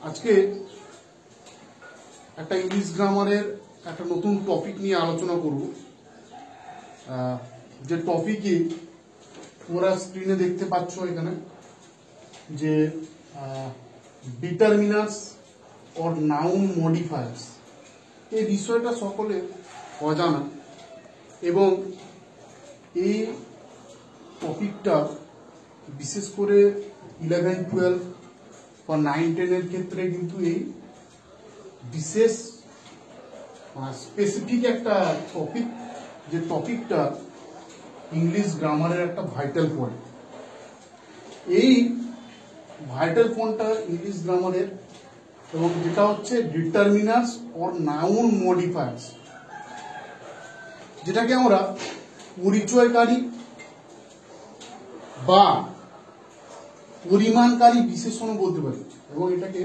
আজকে একটা ইংলিশ গ্রামারের একটা নতুন টপিক নিয়ে আলোচনা করব। যে টপিকে তোমরা স্ক্রিনে দেখতে পাচ্ছ এখানে যে ডিটারমিনার্স অর নাউন মডিফায়ার্স, এই বিষয়টা সকলে অজানা এবং এই টপিকটা বিশেষ করে 11-12 বা 9-10 ক্ষেত্রে কিন্তু এই বিশেষ স্পেসিফিক একটা টপিক, যে টপিকটা ইংলিশ গ্রামারের একটা ভাইটাল পয়েন্ট। এই ভাইটাল পয়েন্টটা ইংলিশ গ্রামারের এবং যেটা হচ্ছে ডিটারমিনার্স অর নাউন মডিফায়ার্স, যেটাকে আমরা পরিচয়কারী বা পরিমাণকারী বিশেষণ বলতে পারি, এবং এটাকে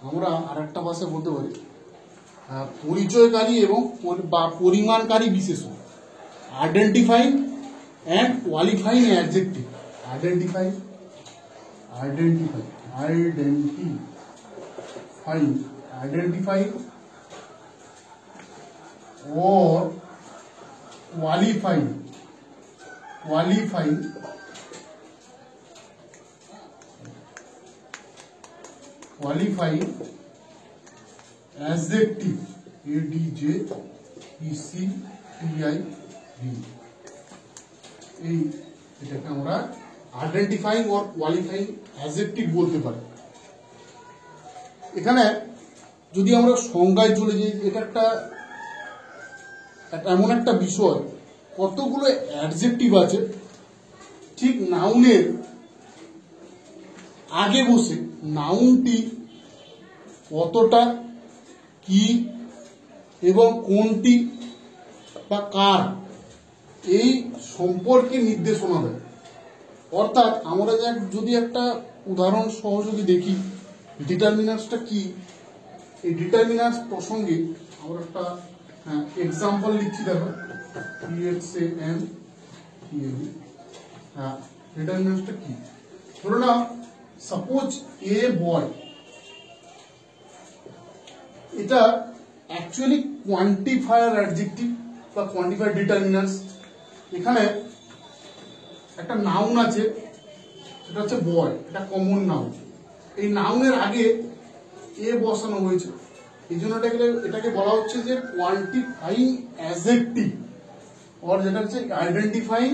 আমরা আর একটা ভাষায় বলতে পারি পরিচয়কারী এবং বা পরিমাণকারী বিশেষণ। Identifying and qualifying adjective, identifying or qualifying adjective, এটাকে আমরা আইডেন্টিফাইং অর কোয়ালিফাইং অ্যাডজেক্টিভ বলতে পারি। এখানে যদি আমরা সংজ্ঞায় চলে যাই, এটা একটা এমন একটা বিষয়, কতগুলো অ্যাডজেক্টিভ আছে ঠিক নাউনের আগে বসে নাউনটি কতটা, কি এবং কোনটি বা কার, এই সম্পর্কে নির্দেশনা দেয়। অর্থাৎ আমরা যদি একটা উদাহরণ সহ যদি দেখি ডিটারমিনার্সটা কি, এই ডিটারমিনার্স প্রসঙ্গে আমরা একটা এক্সাম্পল লিখছি। দেখো ডিটারমিনার্সটা কি, ধরো না সাপোজ এ বয়, এটা অ্যাকচুয়ালি কোয়ান্টিফায়ার অ্যাডজেক্টিভ বা কোয়ান্টিফায়ার ডিটারমিনার্স। এখানে একটা নাউন আছে, সেটা হচ্ছে বয়, এটা কমন নাউন। এই নাউনের আগে এ বসানো হয়েছে, এই জন্য এটাকে বলা হচ্ছে যে কোয়ান্টিফাইং অ্যাডজেক্টিভ, আর যেটা হচ্ছে আইডেন্টিফাইং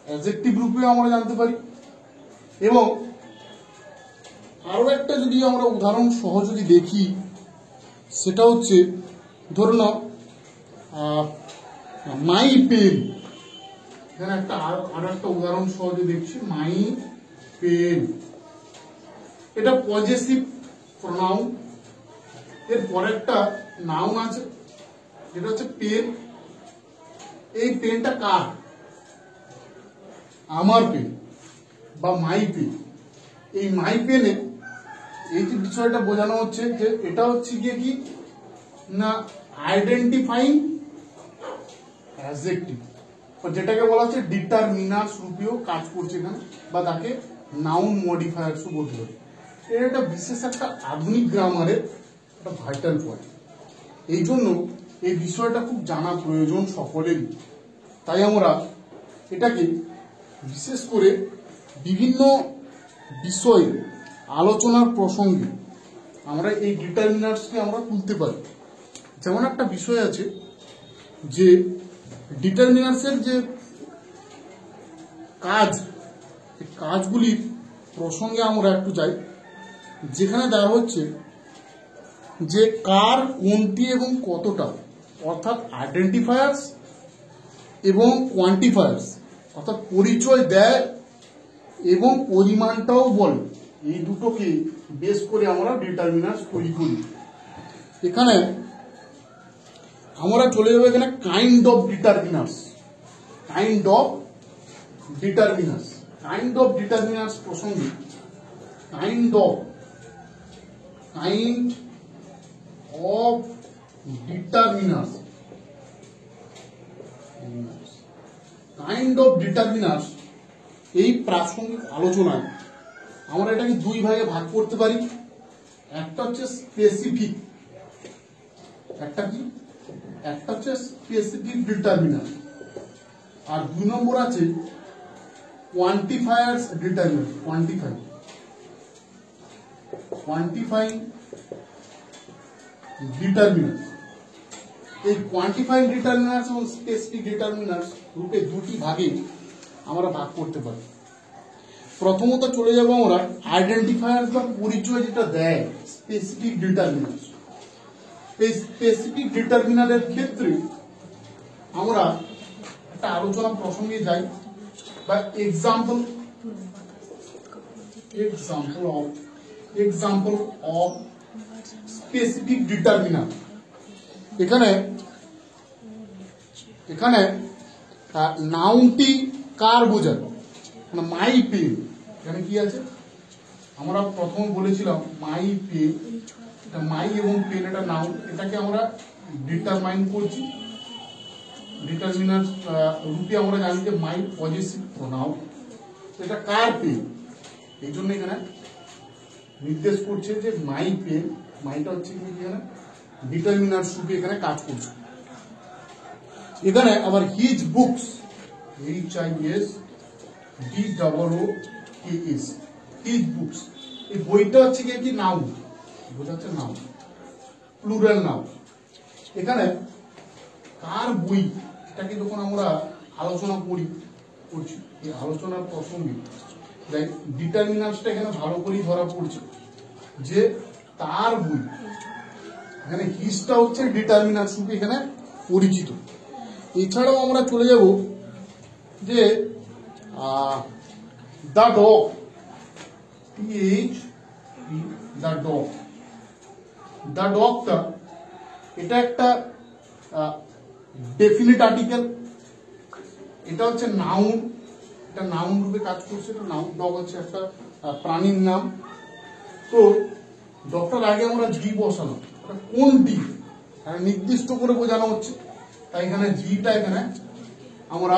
অ্যাডজেক্টিভ রূপে আমরা জানতে পারি। এবং আরো একটা যদি আমরা উদাহরণ সহ যদি দেখি, সেটা হচ্ছে ধরুন মাই পেন। এখানে আরো একটা উদাহরণ সহ যদি দেখছি, মাই পেন, এটা পজেসিভ প্রোনাউন। এর পরে একটা নাউন আছে যেটা হচ্ছে পেন। এই পেনটা কার? আমার পেন বা মাই পেন। এই মাই পেনে এই যে বিষয়টা বোঝানো হচ্ছে যে এটা হচ্ছে গিয়ে কি না আইডেন্টিফাইং অ্যাডজেক্টিভ, যেটাকে বলা হচ্ছে ডিটারমিনার্স রূপেও কাজ করছে এখানে, বা তাকে নাউন মডিফায়ার্সও বলতে পারি। এর একটা বিশেষ একটা আধুনিক গ্রামারের একটা ভাইটাল পয়েন্ট। এই জন্য এই বিষয়টা খুব জানা প্রয়োজন সকলেরই। তাই আমরা এটাকে বিশেষ করে বিভিন্ন বিষয়ে আলোচনার প্রসঙ্গে আমরা এই ডিটারমিনার্সকে আমরা তুলতে পারি। যেমন একটা বিষয় আছে যে ডিটারমিনার্সের যে কাজগুলির প্রসঙ্গে আমরা একটু যাই, যেখানে দেওয়া হচ্ছে যে কার, কোনটি এবং কতটা, অর্থাৎ আইডেন্টিফায়ার্স এবং কোয়ান্টিফায়ার্স, অর্থাৎ পরিচয় দেয় এবং পরিমাণটাও বলে। এই দুটোকে বেস করে আমরা ডিটারমিনার্স তৈরি করি। এখানে আমরা চলে যাবো এখানে কাইন্ড অফ ডিটারমিনার্স প্রসঙ্গে। কাইন্ড অফ ডিটারমিনার্স এই প্রাসঙ্গিক আলোচনায় আমরা এটাকে দুই ভাগে ভাগ করতে পারি। একটা হচ্ছে স্পেসিফিক, একটা কি, একটা হচ্ছে স্পেসিফিক ডিটারমিনার, আর 2 নম্বর আছে কোয়ান্টিফায়ার্স ডিটারমিনার, কোয়ান্টিফাইং ডিটারমিনার। এই কোয়ান্টিফাইং ডিটারমিনার্স এবং স্পেসিফিক ডিটারমিনার্স রূপে দুটি ভাগে আমরা ভাগ করতে পারি। প্রথমত চলে যাব আমরা আইডেন্টিফায়ার বা পরিচয় যেটা দেয় স্পেসিফিক ডিটারমিনার। এই স্পেসিফিক ডিটারমিনারের ক্ষেত্রে আমরা একটা আলোচনা প্রসঙ্গে যাই বা এক্সাম্পল অফ স্পেসিফিক ডিটারমিনার। এখানে নাউনটি কার বোঝায়, মানে মাই পেন। এখানে কি আছে, আমরা প্রথম বলেছিলাম মাই পেন, মাই এবং পেন এটা নাউন, এটাকে আমরা ডিটারমাইন করছি। ডিটারমিনার রূপে আমরা জানি যে মাই পজিটিভ প্রোনাউন, এটা কার পেন, এই জন্য এখানে নির্দেশ করছে যে মাই পেন, মাইটা হচ্ছে কি এখানে ডিটারমিনার রূপে এখানে কাজ করছে। এখানে আবার his books, HISBOOKS, his books, এই বইটা হচ্ছে কি নাউন, বোঝাচ্ছে নাউন, প্লুরাল নাউন। এখানে কার বই, এটাকে যখন আমরা আলোচনা করছি, এই আলোচনার প্রসঙ্গে ডিটারমিনার্সটা এখানে ভালো করেই ধরা পড়ছে যে তার বই। এখানে হিজটা হচ্ছে ডিটারমিনার্স রূপে এখানে পরিচিত। এছাড়াও আমরা চলে যাব যে দ্য ডগ, দ্য ডগটা এটা একটা ডেফিনিট আর্টিকেল, এটা হচ্ছে নাউন, এটা নাউন রূপে কাজ করছে। এটা নাউন, ডগ হচ্ছে একটা প্রাণীর নাম। তো ডগটার আগে আমরা জি বসানো, কোনটি নির্দিষ্ট করে বোঝানো হচ্ছে, তাই এখানে জিটা এখানে আমরা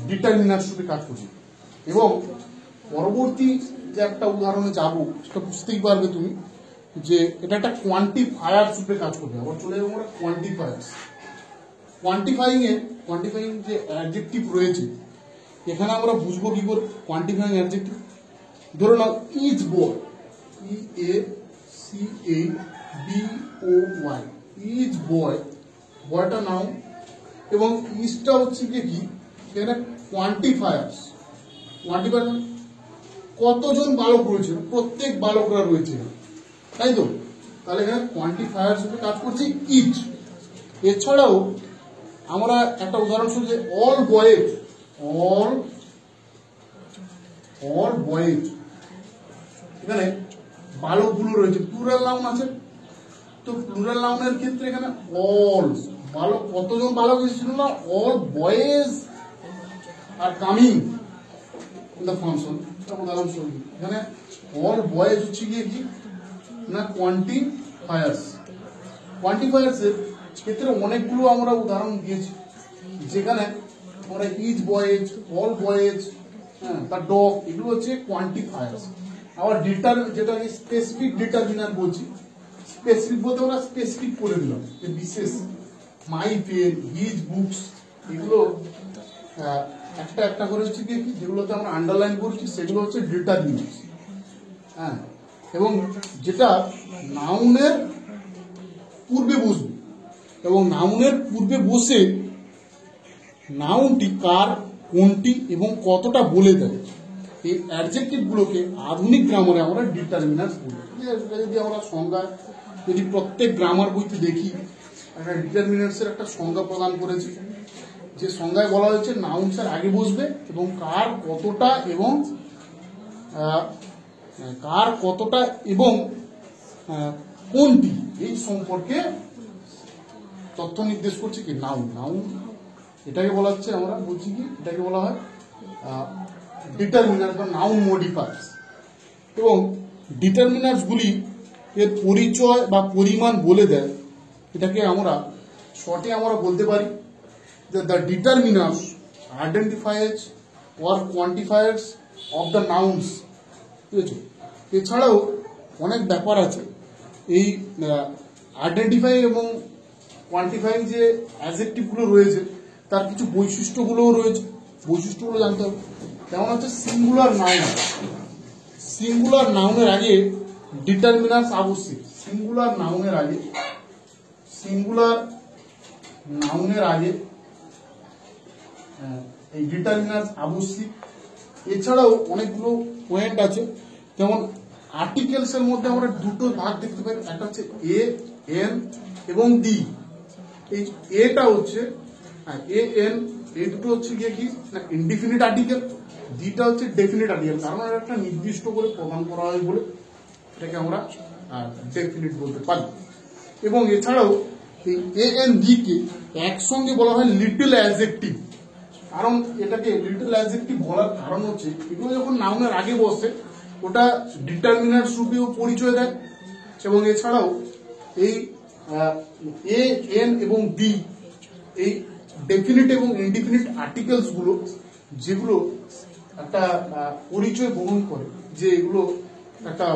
ডিটারমিনার রূপে কাজ করছি। এবং পরবর্তী যে একটা উদাহরণে যাবো সেটা বুঝতেই পারবে তুমি যে এটা একটা কোয়ান্টিফায়ার রূপে কাজ করবে। আবার চলে যাবো আমরা কোয়ান্টিফায়ার্স। কোয়ান্টিফাইং যে অ্যাডজেক্টিভ রয়েছে এখানে আমরা বুঝবো কি করে কোয়ান্টিফাইং অ্যাডজেক্টিভ। ধরো নাও each boy, EACHBOY, each boy, বয়টা নাউন এবং ইজটা হচ্ছে কি এখানে কোয়ান্টিফায়ার্স। কোয়ান্টিফায়ার কতজন বালক রয়েছে, প্রত্যেক বালকরা রয়েছে, তাই তো, তাহলে এখানে কোয়ান্টিফায়ার হিসেবে কাজ করছে ইজ। এছাড়াও আমরা একটা উদাহরণস্বরূপ যে অল বয়েজ, এখানে বালকগুলো রয়েছে, প্লুরাল নাউন আছে। তো প্লুরাল নাউনের ক্ষেত্রে এখানে অল বালক, কতজন বালক এসেছিল না, all boys are coming in the function. উদাহরণস্বরূপ এখানে অল বয়েজ হচ্ছে গিয়ে কি না কোয়ান্টিফায়ার্স। কোয়ান্টিফায়ার্সের ক্ষেত্রে অনেকগুলো আমরা উদাহরণ দিয়েছি, যেখানে আমরা ইজ বয়েজ, অল বয়েজ, তার ডগ, এগুলো হচ্ছে কোয়ান্টিফায়ার্স। আবার যেটাকে স্পেসিফিক ডিটারমিনার বলছি, স্পেসিফিক বলতে আমরা স্পেসিফিক করে দিলাম যে বিশেষ, মাই পেন, হিজ বুকস, এগুলো একটা একটা করে হচ্ছে কি যেগুলোতে আমরা আন্ডারলাইন করছি সেগুলো হচ্ছে ডিটারমিনার। হ্যাঁ, এবং যেটা নাউনের পূর্বে বসবে এবং নাউনের পূর্বে বসে নাউনটি কার, কোনটি এবং কতটা বলে দেয়, এই অ্যাডজেক্টিভ গুলোকে আধুনিক গ্রামারে আমরা ডিটারমিনার বলি। যদি আমরা সংজ্ঞা, যদি প্রত্যেক গ্রামার বইতে দেখি একটা ডিটারমিনার্সের একটা সংজ্ঞা প্রদান করেছে, যে সংজ্ঞায় বলা হয়েছে নাউন্সের আগে বসবে এবং কার কতটা এবং কোনটি এই সম্পর্কে তথ্য নির্দেশ করছে কি নাউন। এটাকে বলা হচ্ছে, আমরা বলছি কি এটাকে বলা হয় ডিটারমিনার বা নাউন মডিফায়ার্স। এবং ডিটারমিনার্স গুলি এর পরিচয় বা পরিমাণ বলে দেয়। এটাকে আমরা শর্টে আমরা বলতে পারি যে the determiners identifiers or quantifiers of the nouns. ঠিক আছে, এছাড়াও অনেক ব্যাপার আছে এই আইডেন্টিফাই এবং কোয়ান্টিফাইং যে অ্যাডজেক্টিভগুলো রয়েছে তার কিছু বৈশিষ্ট্যগুলোও রয়েছে, বৈশিষ্ট্যগুলো জানতে হবে। যেমন হচ্ছে সিঙ্গুলার নাউন, সিঙ্গুলার নাউনের আগে ডিটারমিনার্স আবশ্যিক। সিঙ্গুলার নাউনের আগে এই ডিটারমিনার্স আবশ্যিক। এছাড়াও অনেকগুলো পয়েন্ট আছে, যেমন আর্টিকেলস এর মধ্যে আমরা দুটো ভাগ দেখতে পাই, একটা হচ্ছে এ এন এবং ডি। এই এটা হচ্ছে এ এন, এই দুটো হচ্ছে গিয়ে কি না ইনডিফিনিট আর্টিকেল, ডিটা হচ্ছে ডেফিনিট আর্টিকেল, কারণ এটা একটা নির্দিষ্ট করে প্রদান করা হয় বলে এটাকে আমরা ডেফিনিট বলতে পারি। এবং এছাড়াও এই এ এন ডি কে একসঙ্গে বলা হয় লিটল অ্যাডজেক্টিভ। কারণ এটাকে লিটল অ্যাডজেক্টিভ বলার কারণ হচ্ছে এগুলো যখন নাউনের আগে বসে ওটা ডিটারমিনার্স রূপেও পরিচয় দেয়। এবং এছাড়াও এই এ এন এবং ডি এই ডেফিনিট এবং ইনডিফিনিট আর্টিকেলস গুলো যেগুলো একটা পরিচয় বহন করে যে এগুলো একটা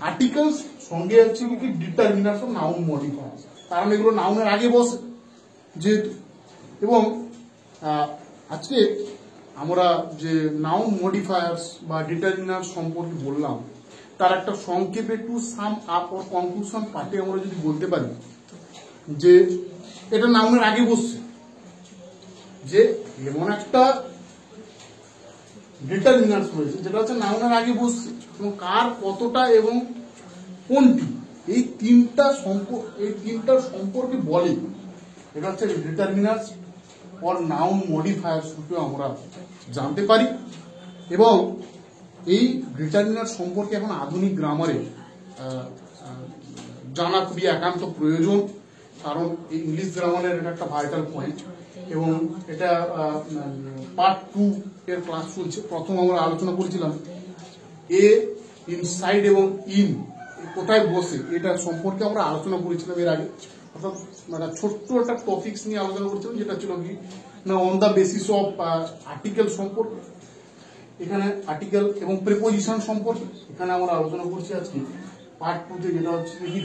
আর্টিকেলস সঙ্গে হচ্ছে কি ডিটারমিনার্স অফ নাউন মডিফায়ার্স, কারণ এগুলো নাউনের আগে বসে যেহেতু। এবং আজকে আমরা যে নাউন মডিফায়ার্স বা ডিটারমিনার সম্পর্কে বললাম তার একটা সংক্ষেপে to sum up or conclusion পার্টে আমরা যদি বলতে পারি যে এটা নাউনের আগে বসছে, যে এমন একটা ডিটারমিনার্স রয়েছে যেটা হচ্ছে নাউনের আগে বসছে এবং কার কতটা এবং কোনটি এই তিনটার সম্পর্কে বলে, এটা হচ্ছে ডিটারমিনার্স অর নাউন মডিফায়ার্স রূপে আমরা জানতে পারি। এবং এই ডিটারমিনার সম্পর্কে এখন আধুনিক গ্রামারে জানা খুবই একান্ত প্রয়োজন, কারণ এই ইংলিশ গ্রামারের এটা একটা ভাইটাল পয়েন্ট। এবং এটা পার্ট 2 এর ক্লাস চলছে। প্রথম আমরা আলোচনা করেছিলাম এ ইনসাইড এবং ইন কোথায় বসে, এটা সম্পর্কে আমরা আলোচনা করেছিলাম এর আগে। অর্থাৎ মানে ছোট্ট একটা টপিক্স নিয়ে আলোচনা করছিলাম যেটা ছিল কি না on the basis of article সম্পর্কে, এখানে আর্টিকেল এবং প্রিপোজিশন সম্পর্কে এখানে আমরা আলোচনা করছি আজকে পার্ট 2 তে, যেটা হচ্ছে কি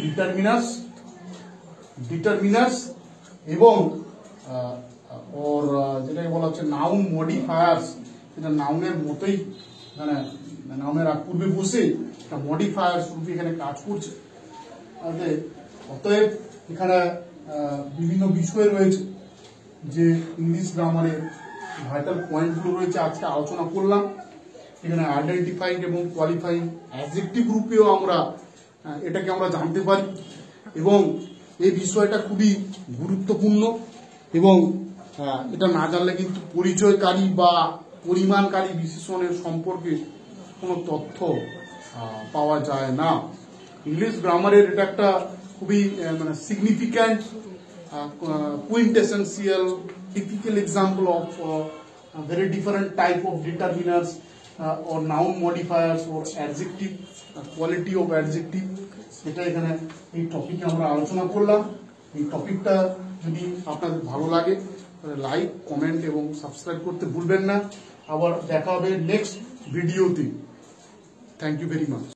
ডিটারমিনার্স এবং ওর যেটাকে বলা হচ্ছে নাউন মডিফায়ার্স। এটা নাউনের মতোই মানে নাউনের পূর্বে বসে মডিফায়ার্স রূপে এখানে কাজ করছে। অতএব এখানে বিভিন্ন বিষয় রয়েছে যে ইংলিশ গ্রামারের ভাইটাল পয়েন্টগুলো রয়েছে, আজকে আলোচনা করলাম। এখানে আইডেন্টিফাইং এবং কোয়ালিফাইং অ্যাডজেক্টিভ রূপেও আমরা এটাকে আমরা জানতে পারি এবং এই বিষয়টা খুবই গুরুত্বপূর্ণ। এবং এটা না জানলে কিন্তু পরিচয়কারী বা পরিমাণকারী বিশেষণের সম্পর্কে কোনো তথ্য পাওয়া যায় না। ইংলিশ গ্রামারের এটা একটা খুবই মানে significant quintessential typical example of very different type of determiners or noun modifiers or adjective quality of adjective। এটা এখানে এই টপিকে আমরা আলোচনা করলাম। এই টপিকটা যদি আপনাদের ভালো লাগে তাহলে লাইক, কমেন্ট এবং সাবস্ক্রাইব করতে ভুলবেন না। আবার দেখা হবে নেক্সট ভিডিওতে। Thank you very much.